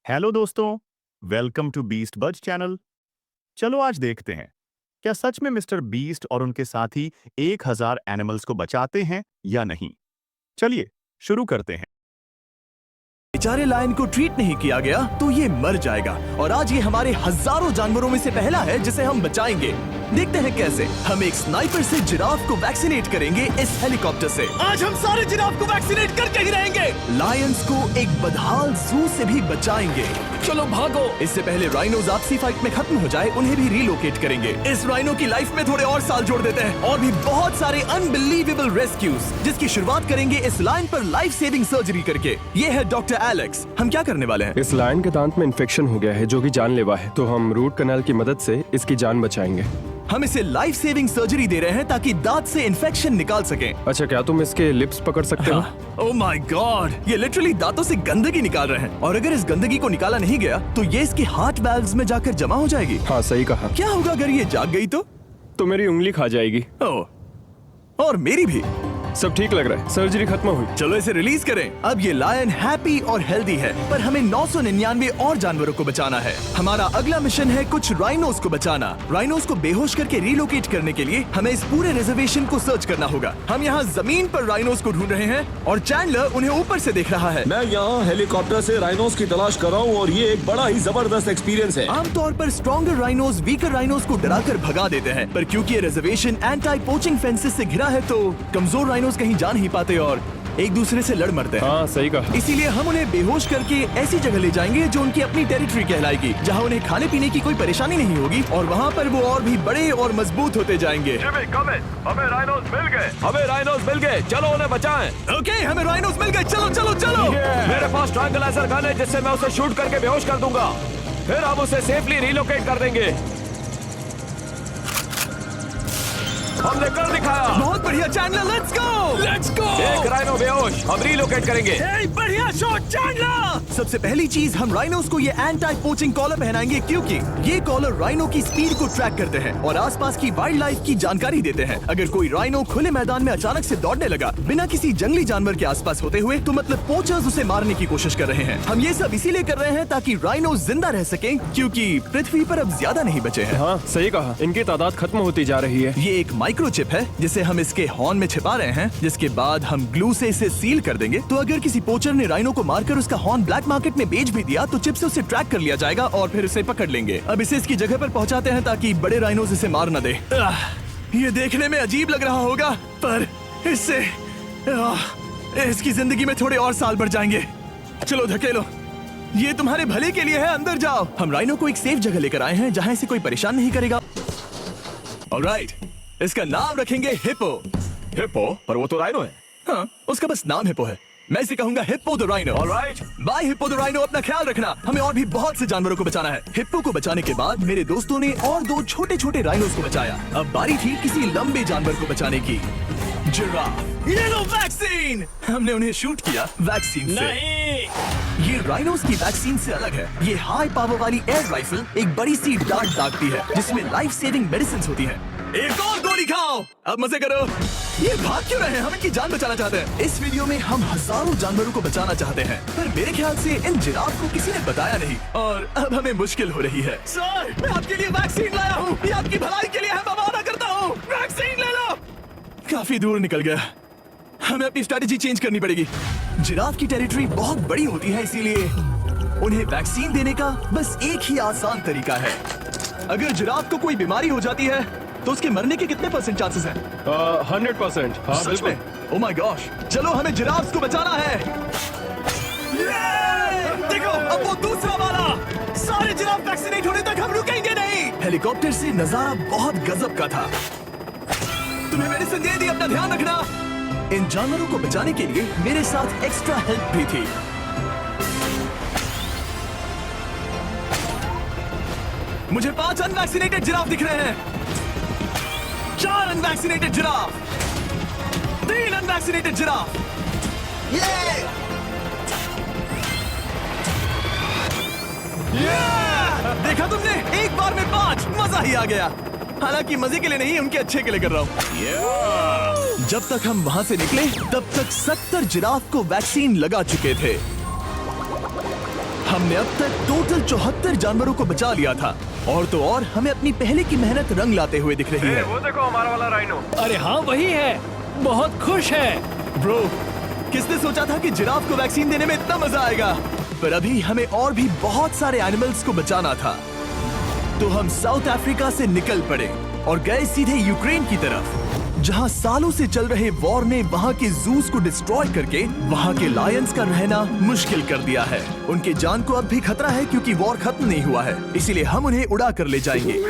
Hello दोस्तों, welcome to beast बज channel. चलो आज देखते हैं क्या सच में मिस्टर बीस्ट और उनके साथी 1000 एनिमल्स को बचाते हैं या नहीं। चलिए शुरू करते हैं। बेचारे लायन को ट्रीट नहीं किया गया तो ये मर जाएगा और आज ये हमारे हजारों जानवरों में से पहला है जिसे हम बचाएंगे। देखते हैं कैसे। हम एक स्नाइपर से जिराफ को वैक्सीनेट करेंगे इस हेलीकॉप्टर से। आज हम सारे जिराफ को वैक्सीनेट करके ही रहेंगे। लायंस को एक बदहाल जू से भी बचाएंगे। चलो भागो। इससे पहले राइनोज आपसी फाइट में खत्म हो जाए उन्हें भी रिलोकेट करेंगे। इस राइनो की लाइफ में थोड़े और साल जोड़ देते हैं और भी बहुत सारे अनबिलीवेबल रेस्क्यूज जिसकी शुरुआत करेंगे इस लायन पर लाइफ सेविंग सर्जरी करके। ये है डॉक्टर एलेक्स। हम क्या करने वाले हैं? इस लायन के दांत में इन्फेक्शन हो गया है जो कि जानलेवा है, तो हम रूट कैनाल की मदद से इसकी जान बचाएंगे। हम इसे लाइफ सेविंग सर्जरी दे रहे हैं ताकि दांत से इन्फेक्शन निकाल सकें। अच्छा, क्या तुम इसके लिप्स पकड़ सकते हो? ओह माय गॉड, ये लिटरली दांतों से गंदगी निकाल रहे हैं और अगर इस गंदगी को निकाला नहीं गया तो ये इसके हार्ट वाल्व्स में जाकर जमा हो जाएगी। हाँ, सही कहा। क्या होगा अगर ये जाग गई तो मेरी उंगली खा जाएगी। ओह, और मेरी भी। सब ठीक लग रहा है, सर्जरी खत्म हुई। चलो इसे रिलीज करें। अब ये लायन हैप्पी और हेल्दी है, पर हमें 999 और जानवरों को बचाना है। हमारा अगला मिशन है कुछ राइनोस को बचाना। राइनोस को बेहोश करके रिलोकेट करने के लिए हमें इस पूरे रिजर्वेशन को सर्च करना होगा। हम यहाँ जमीन पर राइनोस को ढूंढ रहे हैं और चैंडलर उन्हें ऊपर से देख रहा है। मैं यहाँ हेलीकॉप्टर से राइनोस की तलाश कर रहा हूँ और ये एक बड़ा ही जबरदस्त एक्सपीरियंस है। आमतौर पर स्ट्रॉन्गर राइनोस वीकर राइनोस को डराकर भगा देते हैं, पर क्योंकि ये रिजर्वेशन एंटी पोचिंग फेंसेस से घिरा है तो कमजोर राइनोस कहीं जा नहीं पाते और एक दूसरे से लड़ मरते हैं। हाँ, सही कहा। इसीलिए हम उन्हें बेहोश करके ऐसी जगह ले जाएंगे जो उनकी अपनी टेरिटरी कहलाएगी, जहाँ उन्हें खाने पीने की कोई परेशानी नहीं होगी और वहाँ पर वो और भी बड़े और मजबूत होते जाएंगे। हमें राइनोस मिल गए, चलो उन्हें बचाएं। ओके, हमें राइनोस मिल गए। चलो चलो चलो। मेरे पास ट्रायंगुलर गन है जिससे मैं उसे शूट करके बेहोश कर दूंगा, फिर हम उसे सेफली रिलोकेट कर देंगे। हमने कर दिखाया। बहुत बढ़िया चैंडलर, लेट्स गो। एक राइनो बेहोश, हम रिलोकेट करेंगे। बढ़िया शॉट चैंडलर। सबसे पहली चीज, हम राइनोस को ये एंटी पोचिंग कॉलर पहनाएंगे क्योंकि ये कॉलर राइनो की स्पीड को ट्रैक करते हैं और आसपास की वाइल्ड लाइफ की जानकारी देते हैं। अगर कोई राइनो खुले मैदान में अचानक से दौड़ने लगा बिना किसी जंगली जानवर के आसपास होते हुए तो मतलब पोचर्स उसे मारने की कोशिश कर रहे हैं। हम ये सब इसीलिए कर रहे हैं ताकि राइनो जिंदा रह सके क्योंकि पृथ्वी पर अब ज्यादा नहीं बचे हैं। हाँ, सही कहा। इनकी तादाद खत्म होती जा रही है। ये एक माइक्रोचिप है जिसे हम इसके हॉर्न में छिपा रहे हैं, जिसके बाद हम ग्लू से इसे सील कर देंगे। तो अगर किसी पोचर ने राइनो को मारकर उसका हॉर्न ब्लैक मार्केट में बेच भी दिया तो चिप से उसे ट्रैक कर लिया जाएगा और फिर उसे पकड़ लेंगे। अब इसे इसकी जगह पर पहुंचाते हैं ताकि बड़े राइनोस इसे मार न दे। ये देखने में अजीब लग रहा होगा पर इससे इसकी जिंदगी में थोड़े और साल बढ़ जाएंगे। चलो धकेलो, ये तुम्हारे भले के लिए है। अंदर जाओ। हम राइनो को एक सेफ जगह लेकर आए हैं जहाँ इसे कोई परेशान नहीं करेगा। ऑलराइट, इसका नाम रखेंगे हिप्पो। हिप्पो? पर वो तो राइनो है। हाँ, उसका बस नाम हिप्पो है। मैं इसे कहूंगा hippo the rhino. Alright. Bye hippo the rhino. अपना ख्याल रखना, हमें और भी बहुत से जानवरों को बचाना है। हिप्पो को बचाने के बाद मेरे दोस्तों ने और 2 छोटे छोटे राइनोस को बचाया। अब बारी थी किसी लंबे जानवर को बचाने की। जिराफ। ये लो वैक्सीन। हमने उन्हें शूट किया वैक्सीन से। नहीं। ये राइनोस की वैक्सीन से अलग है। ये हाई पावर वाली एयर राइफल एक बड़ी सी डार्ट दागती है जिसमें लाइफ सेविंग मेडिसिन होती है। एक और गोली खाओ। अब मजे करो। ये भाग क्यों रहे हैं? हम इनकी जान बचाना चाहते हैं। इस वीडियो में हम हजारों जानवरों को बचाना चाहते हैं, पर मेरे ख्याल से इन जिराफ को किसी ने बताया नहीं और अब हमें मुश्किल हो रही है। सर, मैं आपके लिए वैक्सीन लाया हूँ। ये आपकी भलाई के लिए है, मैं वादा करता हूँ। वैक्सीन ले लो। काफी दूर निकल गया, हमें अपनी स्ट्रेटेजी चेंज करनी पड़ेगी। जिराफ की टेरिटरी बहुत बड़ी होती है, इसीलिए उन्हें वैक्सीन देने का बस एक ही आसान तरीका है। अगर जिराफ को कोई बीमारी हो जाती है तो उसके मरने के कितने % चांसेस हैं? 100%। हाँ, सच में? Oh my gosh. चलो हमें जिराफ को बचाना है। देखो, अब वो दूसरा वाला। सारे जिराफ वैक्सीनेट होने तक हम रुकेंगे नहीं। हेलीकॉप्टर से नजारा बहुत गजब का था। तुम्हें मेडिसिन दे दी, अपना ध्यान रखना। इन जानवरों को बचाने के लिए मेरे साथ एक्स्ट्रा हेल्प भी थी। मुझे 5 अनवैक्सीनेटेड जिराफ दिख रहे हैं। 4 अनवैक्सीनेटेड जिराफ, 3 अनवैक्सीनेटेड जिराफ। देखा तुमने? एक बार में 5। मजा ही आ गया। हालांकि मजे के लिए नहीं, उनके अच्छे के लिए कर रहा हूँ। जब तक हम वहां से निकले तब तक 70 जिराफ को वैक्सीन लगा चुके थे। हमने अब तक टोटल 74 जानवरों को बचा लिया था, और तो और हमें अपनी पहले की मेहनत रंग लाते हुए दिख रही है। वो देखो हमारा वाला राइनो। अरे हाँ वही है, बहुत खुश है। ब्रो, किसने सोचा था कि जिराफ को वैक्सीन देने में इतना मजा आएगा? पर अभी हमें और भी बहुत सारे एनिमल्स को बचाना था, तो हम साउथ अफ्रीका से निकल पड़े और गए सीधे यूक्रेन की तरफ, जहां सालों से चल रहे वॉर ने वहां के जूस को डिस्ट्रॉय करके वहां के लायंस का रहना मुश्किल कर दिया है। उनके जान को अब भी खतरा है क्योंकि वॉर खत्म नहीं हुआ है, इसीलिए हम उन्हें उड़ा कर ले जाएंगे,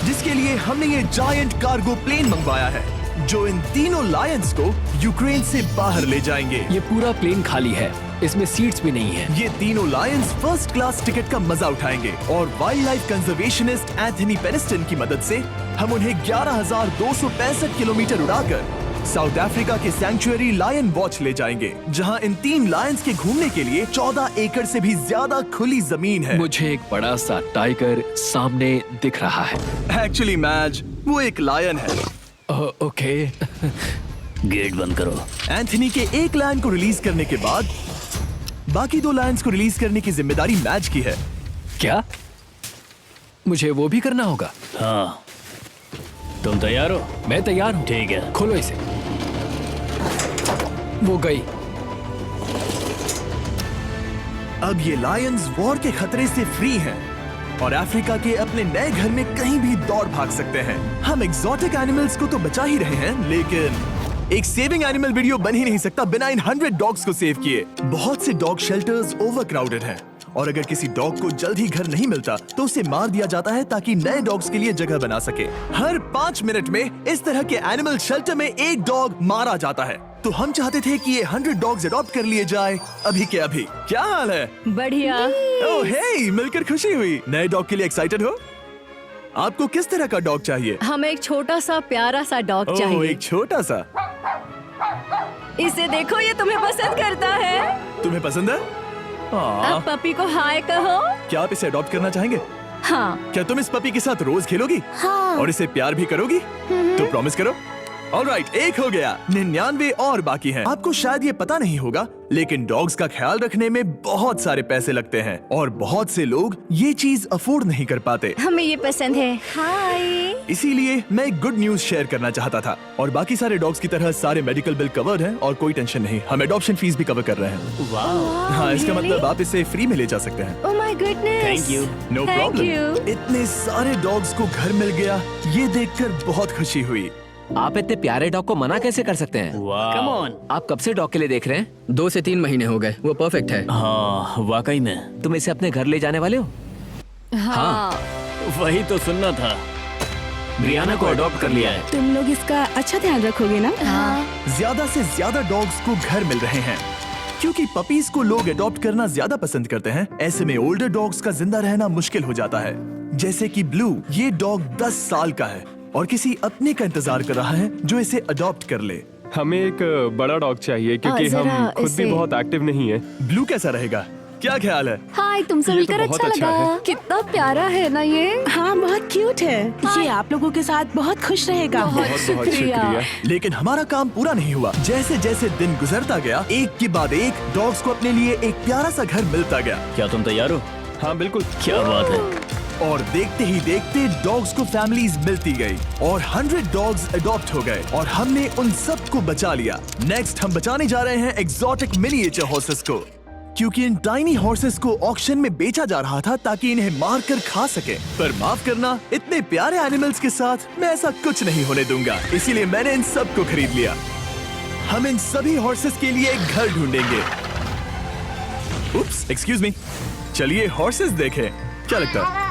जिसके लिए हमने ये जायंट कार्गो प्लेन मंगवाया है, जो इन तीनों लायंस को यूक्रेन से बाहर ले जाएंगे। ये पूरा प्लेन खाली है, इसमें सीट्स भी नहीं है। ये तीनों लायंस फर्स्ट क्लास टिकट का मजा उठाएंगे और वाइल्ड लाइफ कंजर्वेशनिस्ट एंथनी पेनिस्टन की मदद से हम उन्हें 11,265 किलोमीटर उड़ाकर साउथ अफ्रीका के सैंक्चुअरी लायन वॉच ले जाएंगे, जहां इन 3 लायंस के घूमने के लिए 14 एकड़ से भी ज्यादा खुली जमीन है। मुझे एक बड़ा सा टाइगर सामने दिख रहा है। एक्चुअली मैच, वो एक लायन है। ओके। गेट बंद करो। एंथनी के एक लायन को रिलीज करने के बाद बाकी 2 लायंस को रिलीज करने की जिम्मेदारी मैच की है। क्या मुझे वो भी करना होगा? हाँ, तुम तैयार हो? मैं तैयार हूँ। ठीक है। खोलो इसे। वो गई। अब ये लायंस वॉर के खतरे से फ्री हैं और अफ्रीका के अपने नए घर में कहीं भी दौड़ भाग सकते हैं। हम एग्जॉटिक एनिमल्स को तो बचा ही रहे हैं, लेकिन एक सेविंग एनिमल वीडियो बन ही नहीं सकता बिना इन 100 डॉग्स को सेव किए। बहुत से डॉग शेल्टर्स ओवरक्राउडेड हैं और अगर किसी डॉग को जल्द ही घर नहीं मिलता तो उसे मार दिया जाता है ताकि नए डॉग्स के लिए जगह बना सके। हर 5 मिनट में इस तरह के एनिमल शेल्टर में एक डॉग मारा जाता है। तो हम चाहते थे कि ये 100 डॉग्स अडॉप्ट कर लिए जाए अभी के अभी। क्या हाल है? बढ़िया। ओह हे, मिलकर खुशी हुई। नए डॉग के लिए एक्साइटेड हो? आपको किस तरह का डॉग चाहिए? हमें एक छोटा सा प्यारा सा डॉग ओह, चाहिए। एक छोटा सा। इसे देखो, ये तुम्हें पसंद करता है। तुम्हें पसंद है? अब पपी को हाय कहो। क्या आप इसे अडॉप्ट करना चाहेंगे? हाँ। क्या तुम इस पपी के साथ रोज खेलोगी? हाँ। और इसे प्यार भी करोगी? तो प्रॉमिस करो। ऑलराइट, एक हो गया। 99 और बाकी हैं। आपको शायद ये पता नहीं होगा, लेकिन डॉग्स का ख्याल रखने में बहुत सारे पैसे लगते हैं और बहुत से लोग ये चीज अफोर्ड नहीं कर पाते। हमें ये पसंद है। हाय। इसीलिए मैं एक गुड न्यूज शेयर करना चाहता था। और बाकी सारे डॉग्स की तरह सारे मेडिकल बिल कवर्ड हैं और कोई टेंशन नहीं। हम एडॉप्शन फीस भी कवर कर रहे हैं। हाँ, इसका मतलब आप इसे फ्री में ले जा सकते हैं। Oh my goodness. Thank you. No Thank problem. you. इतने सारे डॉग्स को घर मिल गया, ये देखकर बहुत खुशी हुई। आप इतने प्यारे डॉग को मना कैसे कर सकते हैं? Come on. आप कब से डॉग के लिए देख रहे हैं? 2 से 3 महीने हो गए, वो परफेक्ट है। हाँ, वाकई में। तुम इसे अपने घर ले जाने वाले हो? हाँ। वही तो सुनना था। ब्रियाना को अडॉप्ट कर लिया है। तुम लोग इसका अच्छा ध्यान रखोगे ना? हाँ। ज्यादा से ज्यादा डॉग्स को घर मिल रहे हैं क्योंकि पपीज को लोग अडॉप्ट करना ज्यादा पसंद करते हैं। ऐसे में ओल्डर डॉग्स का जिंदा रहना मुश्किल हो जाता है। जैसे कि ब्लू, ये डॉग 10 साल का है और किसी अपने का इंतजार कर रहा है जो इसे अडॉप्ट कर ले। हमें एक बड़ा डॉग चाहिए क्योंकि जरा हम खुद भी इसे- बहुत एक्टिव नहीं है। ब्लू कैसा रहेगा? क्या ख्याल है? हाय, तुमसे ये तो मिलकर बहुत अच्छा अच्छा लगा। है। कितना प्यारा है ना ये। हाँ, बहुत क्यूट है। ये आप लोगों के साथ बहुत खुश रहेगा। बहुत बहुत शुक्रिया। शुक्रिया। लेकिन हमारा काम पूरा नहीं हुआ। जैसे जैसे दिन गुजरता गया, एक के बाद एक डॉग्स को अपने लिए एक प्यारा सा घर मिलता गया। क्या तुम तैयार हो? हाँ बिल्कुल। क्या बात है। और देखते ही देखते डॉग्स को फैमिलीज मिलती गई और 100 डॉग्स अडॉप्ट हो गए और हमने उन सब को बचा लिया। नेक्स्ट हम बचाने जा रहे हैं एग्जॉटिक मिनिएचर हॉर्सेस को, क्योंकि इन टाइनी हॉर्सेस को ऑक्शन में बेचा जा रहा था ताकि इन्हें मार कर खा सके। पर माफ करना, इतने प्यारे एनिमल्स के साथ मैं ऐसा कुछ नहीं होने दूंगा, इसीलिए मैंने इन सब को खरीद लिया। हम इन सभी हॉर्सेस के लिए एक घर ढूंढेंगे। उप्स, एक्सक्यूज मी। चलिए हॉर्सेस देखें। क्या लगता है?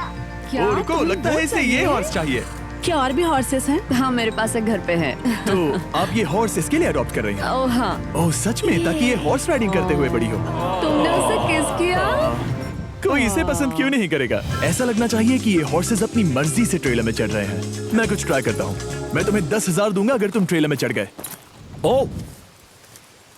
क्या? ओ रुको, तुम्हें लगता है वो इसे ये चाहिए? हॉर्स चाहिए। क्या और भी हॉर्सेस हैं? हाँ, मेरे पास एक घर पे है। तो आप ये हॉर्स इसके लिए अडॉप्ट कर रही हैं? ओह हाँ। ओह सच में? ताकि ये हॉर्स राइडिंग करते हुए बड़ी हो। तुमने उसे किस किया? कोई इसे पसंद क्यों नहीं करेगा? ऐसा लगना चाहिए कि ये हॉर्सेस अपनी मर्जी से ट्रेलर में चढ़ रहे हैं। मैं कुछ ट्राई करता हूँ। मैं तुम्हें 10,000 दूंगा अगर तुम ट्रेलर में चढ़ गए। ओह,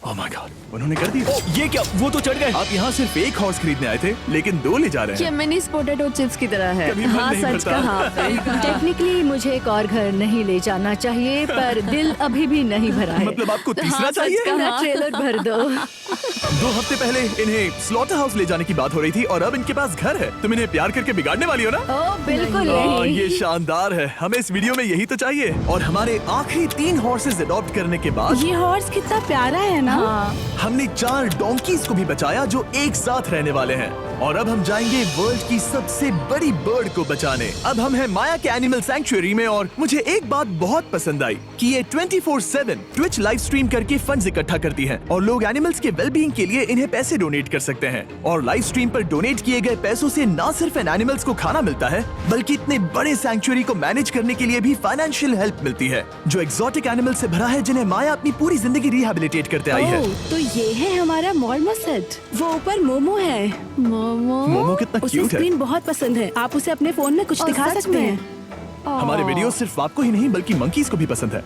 ओह माय गॉड, उन्होंने कर दिया। ये क्या? वो तो चढ़ गए। आप यहाँ सिर्फ एक हॉर्स खरीदने आए थे, लेकिन 2 ले जा रहे ये हैं। मिनी पोटैटो चिप्स की तरह है। कभी मन हाँ, नहीं सच भरता। कहा आपने। टेक्निकली मुझे एक और घर नहीं ले जाना चाहिए, पर दिल अभी भी नहीं भरा है। मतलब आपको तीसरा हाँ, सच चाहिए? कहा। ट्रेलर भर दो। 2 हफ्ते पहले इन्हें स्लॉटर हाउस ले जाने की बात हो रही थी और अब इनके पास घर है। तुम इन्हें प्यार करके बिगाड़ने वाली हो ना? ओ बिल्कुल हाँ, नहीं। ये शानदार है। हमें इस वीडियो में यही तो चाहिए। और हमारे आखिरी 3 हॉर्सेस अडॉप्ट करने के बाद ये हॉर्स कितना प्यारा है ना। हमने 4 डोंकीज को भी बचाया जो एक साथ रहने वाले हैं। और अब हम जाएंगे वर्ल्ड की सबसे बड़ी बर्ड को बचाने। अब हम हैं माया के एनिमल सैंक्चुअरी में और मुझे एक बात बहुत पसंद आई कि ये 24/7 ट्विच लाइव स्ट्रीम करके फंड्स इकट्ठा करती है और लोग एनिमल्स के वेलबींग के लिए इन्हें पैसे डोनेट कर सकते हैं। और लाइव स्ट्रीम पर डोनेट किए गए पैसों से न सिर्फ इन एनिमल्स को खाना मिलता है बल्कि इतने बड़े सैंक्चुअरी को मैनेज करने के लिए भी फाइनेंशियल हेल्प मिलती है जो एक्सोटिक एनिमल से भरा है जिन्हें माया अपनी पूरी जिंदगी रिहैबिलिटेट करते आई है। तो ये है हमारा मॉर्मोसेट। वो ऊपर मोमो है। मोमो कितना उसे क्यूट है। स्क्रीन बहुत पसंद है। आप उसे अपने फोन में कुछ दिखा सच सकते में? हैं। हमारे वीडियो सिर्फ आपको ही नहीं बल्कि मंकीज को भी पसंद है।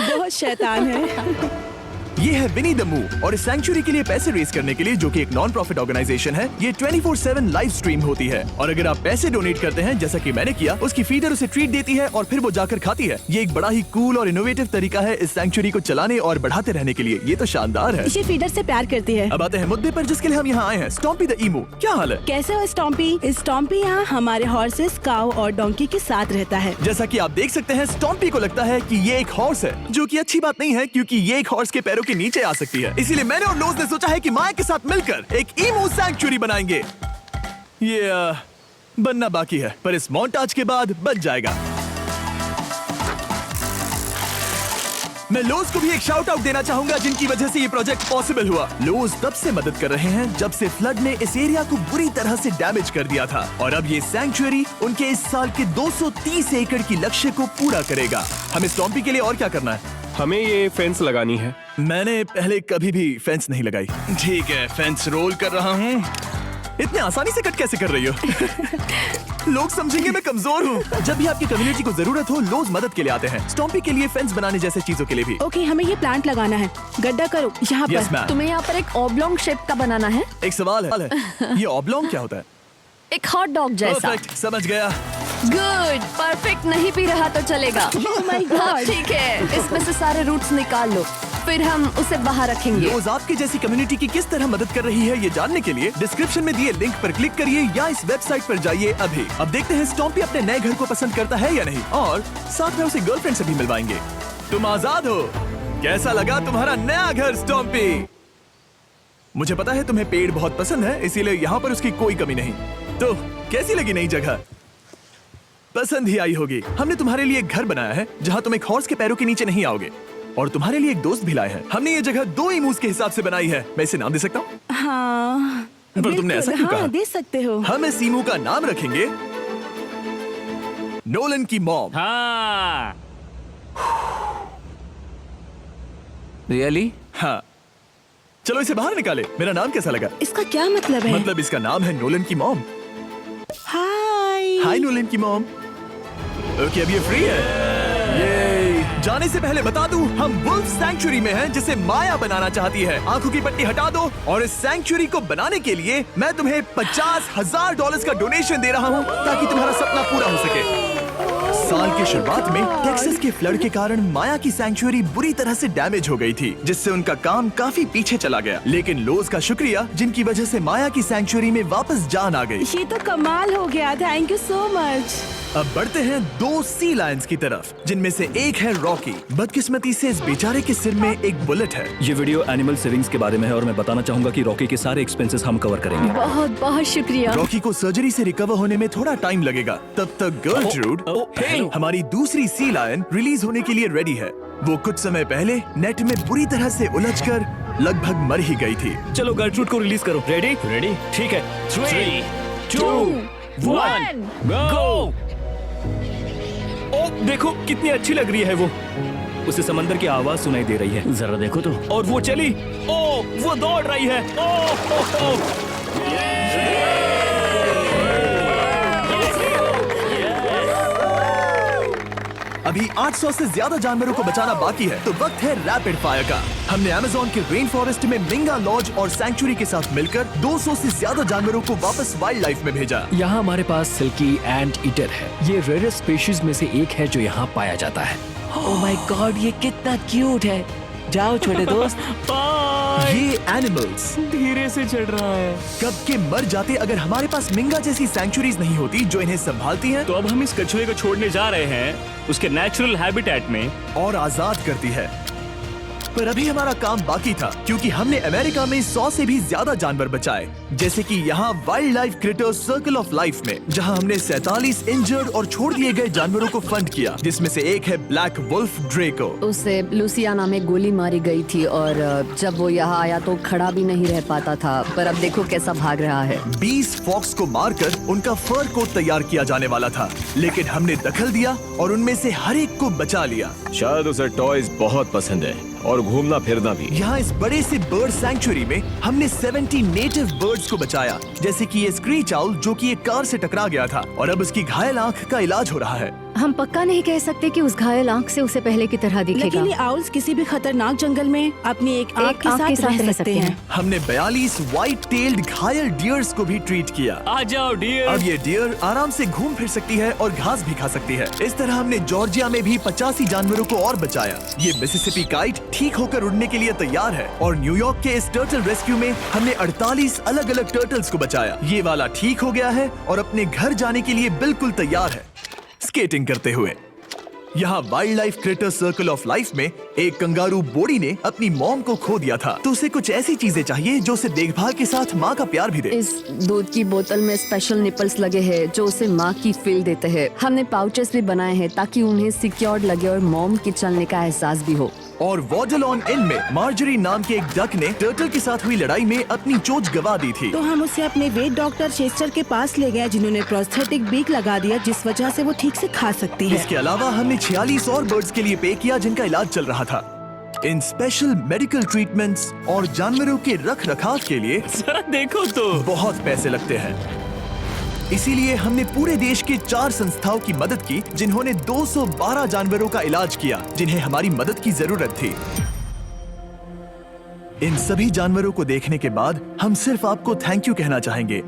बहुत शैतान है। ये है विनी द मू और इस सैंक्चुअरी के लिए पैसे रेज करने के लिए जो कि एक नॉन प्रॉफिट ऑर्गेनाइजेशन है ये 24/7 लाइव स्ट्रीम होती है। और अगर आप पैसे डोनेट करते हैं जैसा कि मैंने किया उसकी फीडर उसे ट्रीट देती है और फिर वो जाकर खाती है। ये एक बड़ा ही कूल और इनोवेटिव तरीका है इस सैंक्चुअरी को चलाने और बढ़ाते रहने के लिए। ये तो शानदार है। ये फीडर से प्यार करती है। अब आते हैं मुद्दे पर जिसके लिए हम यहाँ आए हैं, स्टॉम्पी द ईमू। क्या हाल है? कैसे हो स्टॉम्पी? स्टॉम्पी यहाँ हमारे हॉर्सेस, काऊ और डोंकी के साथ रहता है। जैसा कि आप देख सकते हैं स्टॉम्पी को लगता है कि ये एक हॉर्स है जो कि अच्छी बात नहीं है क्योंकि ये एक हॉर्स के पैरों के नीचे आ सकती है। इसीलिए मैंने और लोज ने सोचा है कि माया के साथ मिलकर एक ईमू सैंक्चुअरी बनाएंगे। ये बनना बाकी है पर इस मोंटाज के बाद बन जाएगा। मैं लोज को भी एक शाउट आउट देना चाहूंगा जिनकी वजह से ये प्रोजेक्ट पॉसिबल हुआ। लोज तब से मदद कर रहे हैं जब से फ्लड ने इस एरिया को बुरी तरह से डैमेज कर दिया था और अब ये सैंक्चुअरी उनके इस साल के 230 एकड़ की लक्ष्य को पूरा करेगा। हमें स्टॉम्पी के लिए और क्या करना है? हमें ये फेंस लगानी है। मैंने पहले कभी भी फेंस नहीं लगाई। ठीक है, फेंस रोल कर रहा हूँ। इतने आसानी से कट कैसे कर रही हो? लोग समझेंगे मैं कमजोर हूँ। जब भी आपकी कम्युनिटी को जरूरत हो लोग मदद के लिए आते हैं। स्टॉम्पी के लिए फेंस बनाने जैसे चीजों के लिए भी। ओके, हमें ये प्लांट लगाना है। गड्ढा करो यहाँ यस पर। मैम। तुम्हें यहाँ पर एक ऑब्लोंग शेप का बनाना है, एक सवाल है, ये ऑब्लोंग क्या होता है? एक हॉट डॉग जैसा। परफेक्ट, समझ गया। गुड, परफेक्ट नहीं पी रहा तो चलेगा। Oh my God. ठीक है, इसमें से सारे रूट्स निकाल लो, फिर हम उसे बाहर रखेंगे। रोज आपकी जैसी कम्युनिटी की किस तरह मदद कर रही है ये जानने के लिए डिस्क्रिप्शन में दिए लिंक पर क्लिक करिए या इस वेबसाइट पर जाइए अभी। अब देखते हैं स्टॉम्पी अपने नए घर को पसंद करता है या नहीं और साथ में उसे गर्लफ्रेंड से भी मिलवाएंगे। तुम आजाद हो। कैसा लगा तुम्हारा नया घर स्टॉम्पी? मुझे पता है तुम्हें पेड़ बहुत पसंद है इसीलिए यहाँ पर उसकी कोई कमी नहीं। तो कैसी लगी नई जगह? पसंद ही आई होगी। हमने तुम्हारे लिए एक घर बनाया है जहाँ तुम एक हॉर्स के पैरों के नीचे नहीं आओगे और तुम्हारे लिए एक दोस्त भी लाए हैं। हमने ये जगह 2 ईमूस के हिसाब से बनाई है। मैं इसे नाम दे सकता हूँ? हाँ, पर तुमने ऐसा क्यों हाँ, कहा? दे सकते हो। हम इस ईमू का नाम रखेंगे नोलन की मॉम। हाँ रियली? हाँ, चलो इसे बाहर निकाले। मेरा नाम कैसा लगा? इसका क्या मतलब है? मतलब इसका नाम है नोलन की मॉम। हाय। हाय नोलन की मॉम। ओके, अब ये फ्री है। ये जाने से पहले बता दूं हम वुल्फ सैंक्चुअरी में हैं जिसे माया बनाना चाहती है। आंखों की पट्टी हटा दो और इस सैंक्चुअरी को बनाने के लिए मैं तुम्हें $50,000 का डोनेशन दे रहा हूं ताकि तुम्हारा सपना पूरा हो सके। साल की शुरुआत में टेक्सास के फ्लड के कारण माया की सैंक्चुअरी बुरी तरह से डैमेज हो गई थी जिससे उनका काम काफी पीछे चला गया। लेकिन लोज का शुक्रिया जिनकी वजह से माया की सैंक्चुअरी में वापस जान आ गई। ये तो कमाल हो गया। Thank you so much. अब बढ़ते हैं 2 सी लायंस की तरफ जिनमें से एक है रॉकी। बदकिस्मती से इस बेचारे के सिर में एक बुलेट है। ये वीडियो एनिमल सेविंग्स के बारे में है और मैं बताना चाहूंगा कि रॉकी के सारे एक्सपेंसेस हम कवर करेंगे। बहुत बहुत शुक्रिया। रॉकी को सर्जरी से रिकवर होने में थोड़ा टाइम लगेगा। तब तक गर्लट्रूड, हमारी दूसरी सी लायन रिलीज होने के लिए रेडी है। वो कुछ समय पहले नेट में बुरी तरह से उलझकर लगभग मर ही गई थी। चलो गर्लट्रूड को रिलीज करो। रेडी? ठीक है। 3, 2, 1 गो। ओ देखो कितनी अच्छी लग रही है वो। उसे समंदर की आवाज सुनाई दे रही है। जरा देखो तो। और वो चली। ओ वो दौड़ रही है। ओ अभी 800 से ज्यादा जानवरों को बचाना बाकी है तो वक्त है रैपिड फायर का। हमने अमेज़न के रेन फॉरेस्ट में मिंगा लॉज और सैंक्चुअरी के साथ मिलकर 200 से ज्यादा जानवरों को वापस वाइल्ड लाइफ में भेजा। यहाँ हमारे पास सिल्की एंट ईटर है। ये रेयरेस्ट स्पीशीज में से एक है जो यहाँ पाया जाता है। ओह माय गॉड, ये कितना क्यूट है। जाओ छोटे दोस्त। ये एनिमल्स धीरे से चढ़ रहा है। कब के मर जाते अगर हमारे पास मिंगा जैसी सैंक्चुरीज नहीं होती जो इन्हें संभालती हैं तो अब हम इस कछुए को छोड़ने जा रहे हैं उसके नेचुरल हैबिटेट में। और आजाद करती है। पर अभी हमारा काम बाकी था क्योंकि हमने अमेरिका में 100 से भी ज्यादा जानवर बचाए, जैसे कि यहाँ wild life critters circle of life में, जहाँ हमने 47 इंजर्ड और छोड़ दिए गए जानवरों को फंड किया, जिसमें से एक है ब्लैक वुल्फ ड्रेको। उसे लुसियाना में गोली मारी गई थी और जब वो यहाँ आया तो खड़ा भी नहीं रह पाता था, पर अब देखो कैसा भाग रहा है। 20 फॉक्स को मारकर उनका फर कोट तैयार किया जाने वाला था, लेकिन हमने दखल दिया और उनमें से हर एक को बचा लिया। शायद उसे टॉयज बहुत पसंद है और घूमना फिरना भी। यहाँ इस बड़े से बर्ड सैंक्चुरी में हमने 70 नेटिव बर्ड्स को बचाया, जैसे कि ये स्क्रीच आउल जो कि एक कार से टकरा गया था और अब उसकी घायल आंख का इलाज हो रहा है। हम पक्का नहीं कह सकते कि उस घायल आंख से उसे पहले की तरह दिखेगा। लेकिन ये आउल्स किसी भी खतरनाक जंगल में अपनी एक आंख के साथ रह सकते हैं। हमने 42 व्हाइट टेल्ड घायल डियर्स को भी ट्रीट किया। आ जाओ डियर। अब ये डियर आराम से घूम फिर सकती है और घास भी खा सकती है। इस तरह हमने जॉर्जिया में भी 85 जानवरों को और बचाया। ये मिसिसिपी काइट ठीक होकर उड़ने के लिए तैयार है और न्यूयॉर्क के इस टर्टल रेस्क्यू में हमने 48 अलग अलग टर्टल्स को बचाया। ये वाला ठीक हो गया है और अपने घर जाने के लिए बिल्कुल तैयार है स्केटिंग करते हुए। यहाँ wildlife critter circle of life में एक कंगारू बोडी ने अपनी मॉम को खो दिया था, तो उसे कुछ ऐसी चीजें चाहिए जो उसे देखभाल के साथ माँ का प्यार भी दे। इस दूध की बोतल में स्पेशल निपल्स लगे हैं जो उसे माँ की फील देते हैं। हमने पाउचेस भी बनाए हैं ताकि उन्हें सिक्योर्ड लगे और मॉम के चलने का एहसास भी हो। और वॉडल ऑन इन में मार्जरी नाम के एक डक ने टर्टल के साथ हुई लड़ाई में अपनी चोंच गवा दी थी, तो हम उसे अपने वेट डॉक्टर चेस्टर के पास ले गए, जिन्होंने प्रोस्थेटिक बीक लगा दिया जिस वजह से वो ठीक से खा सकती है। इसके अलावा हमने 46 और बर्ड्स के लिए पे किया जिनका इलाज चल रहा था। इन स्पेशल मेडिकल ट्रीटमेंट्स और जानवरों के रख रखाव के लिए जरा देखो तो बहुत पैसे लगते हैं। इसीलिए हमने पूरे देश के 4 संस्थाओं की मदद की जिन्होंने 212 जानवरों का इलाज किया जिन्हें हमारी मदद की जरूरत थी। इन सभी जानवरों को देखने के बाद हम सिर्फ आपको थैंक यू कहना चाहेंगे,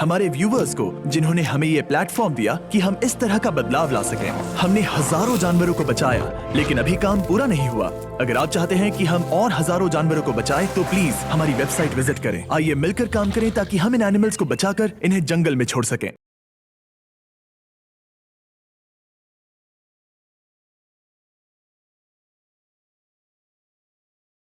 हमारे व्यूवर्स को जिन्होंने हमें ये प्लेटफॉर्म दिया कि हम इस तरह का बदलाव ला सकें। हमने हजारों जानवरों को बचाया, लेकिन अभी काम पूरा नहीं हुआ। अगर आप चाहते हैं कि हम और हजारों जानवरों को बचाएं, तो प्लीज हमारी वेबसाइट विजिट करें। आइए मिलकर काम करें ताकि हम इन एनिमल्स को बचाकर इन्हें जंगल में छोड़ सकें।